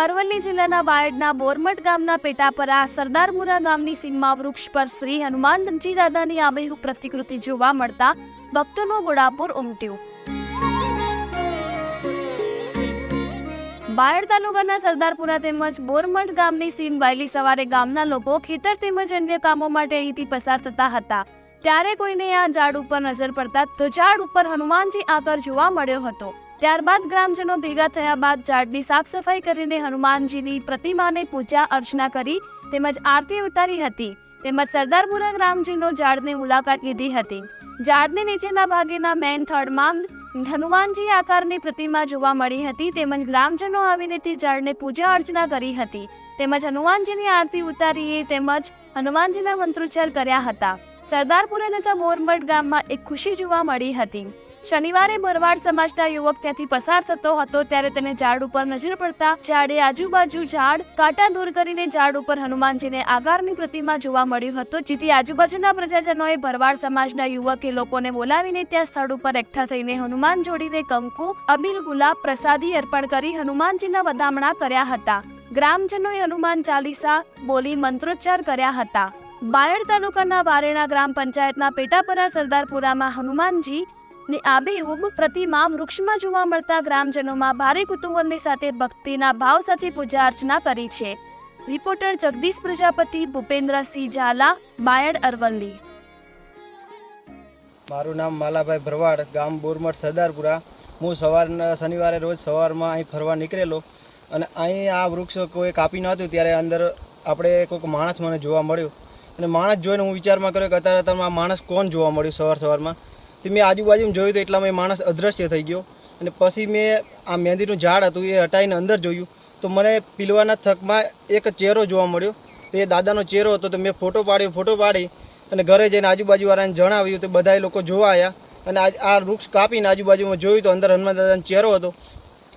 અરવલ્લી જિલ્લાના બાયડના બોરમઠ ગામના પેટાપરા સરદારપુરા ગામની સીમમાં વૃક્ષ પર શ્રી હનુમાનજી દાદાની આબેહૂબ પ્રતિકૃતિ જોવા મળતા ભક્તોનું ઘોડાપુર ઉમટ્યું। બાયડ તાલુકાના સરદારપુરા તેમજ બોરમઠ ગામની સીમ વહેલી સવારે ગામના લોકો ખેતર તેમજ અન્ય કામો માટે અહીંથી પસાર થતા હતા, ત્યારે કોઈને આ ઝાડ ઉપર નજર પડતા તો ઝાડ ઉપર હનુમાનજી આકાર જોવા મળ્યો હતો। ત્યારબાદ ગ્રામજનો ભેગા થયા બાદ ઝાડની સાફ સફાઈ કરીને હનુમાનજીની પ્રતિમાને પૂજા અર્ચના કરી તેમજ આરતી ઉતારી હતી। તેમજ સરદારપુરા ગ્રામજનો ઝાડની મુલાકાત લીધી હતી। ઝાડની નીચેના ભાગેના મેઇન થડમાં હનુમાનજી આકારની પ્રતિમા જોવા મળી હતી, તેમજ ગ્રામજનો આવીને તે ઝાડને પૂજા અર્ચના કરી હતી તેમજ હનુમાનજીની આરતી ઉતારી તેમજ હનુમાનજીના મંત્રોચ્ચાર કર્યા હતા। સરદારપુરા તથા બોરમઠ ગામમાં એક ખુશી જોવા મળી હતી। શનિવારે ભરવાડ સમાજના યુવક ત્યાંથી પસાર થતો હતો ત્યારે તેને ઝાડ ઉપર નજર પડતા ઝાડે આજુબાજુ ઝાડ કાંટા દૂર કરીને ઝાડ ઉપર હનુમાનજીને આકારની પ્રતિમા જોવા મળ્યું હતું, જેથી આજુબાજુના પ્રજાજનોએ ભરવાડ સમાજના યુવકે લોકોને બોલાવીને ત્યાં સ્થળ ઉપર એકઠા થઈને હનુમાન જોડીને કંકુ, અબીલ, ગુલાબ, પ્રસાદી અર્પણ કરી હનુમાનજીના વધામણા કર્યા હતા। ગ્રામજનોએ હનુમાન ચાલીસા બોલી મંત્રોચ્ચાર કર્યા હતા। બાયડ તાલુકાના વારેણા ગ્રામ પંચાયતના પેટાપરા સરદારપુરામાં હનુમાનજી ની આબેહૂબ પ્રતિમા વૃક્ષમાં જોવા મળતા ગ્રામજનોમાં ભારે કુતૂહલની સાથે ભક્તિના ભાવ સાથે પૂજા અર્ચના કરી છે। રિપોર્ટર જગદીશ પ્રજાપતિ, ભૂપેન્દ્રસિંહ ઝાલા, બાયડ, અરવલ્લી। મારું નામ માલાભાઈ ભરવાડ, ગામ બોરમઠ સરદારપુરા। હું શનિવારે રોજ સવારમાં અહીં ફરવા નીકળેલો અને અહીં આ વૃક્ષ કોઈ કાપી નહોતું ત્યારે અંદર આપણે કોઈક માણસ મને જોવા મળ્યો અને માણસ જોઈને હું વિચારમાં કર્યો કે અત્યારે આ માણસ કોણ જોવા મળ્યું સવારમાં। તે મેં આજુબાજુમાં જોયું તો એટલામાં એ માણસ અદૃશ્ય થઈ ગયો અને પછી મેં આ મહેંદીનું ઝાડ હતું એ હટાવીને અંદર જોયું તો મને પીલવાના થકમાં એક ચહેરો જોવા મળ્યો। તો એ દાદાનો ચહેરો હતો તો મેં ફોટો પાડી અને ઘરે જઈને આજુબાજુવાળાને જણાવ્યું તો બધા લોકો જોવા આવ્યા અને આ વૃક્ષ કાપીને આજુબાજુમાં જોયું તો અંદર હનુમાન દાદાનો ચહેરો હતો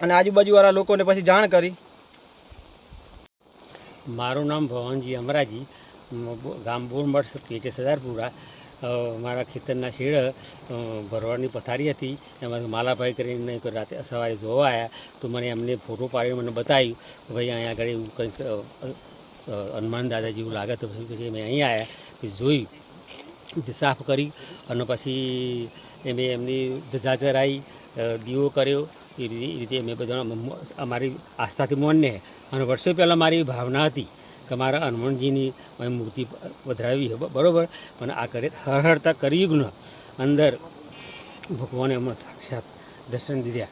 અને આજુબાજુવાળા લોકોને પછી જાણ કરી। મારું નામ ભવનજી અમરાજી, ગામ બોરમઠ કે સરદારપુરા। મારા ખેતરના શેડ ભરવાડની પથારી હતી, એમાં માલાભાઈ કરીને રાતે સવારે જોવા આવ્યા તો મને એમને ફોટો પાડીને મને બતાવ્યું કે ભાઈ અહીંયા આગળ એવું કંઈક હનુમાન દાદા જેવું લાગે તો પછી મેં અહીં આવ્યા પછી જોયું, સાફ કરી અને પછી મેં એમની ધજા ચરાવી, દીવો કર્યો। એ રીતે મેં બધા અમારી આસ્થાથી માનને અને વર્ષો પહેલાં મારી ભાવના હતી કે મારા હનુમાનજીની મૂર્તિ વધારવી છે, બરાબર, પણ આ કરે હરહરતા કળિયુગનો અંદર ભગવાને અમને સાક્ષાત દર્શન દીધા।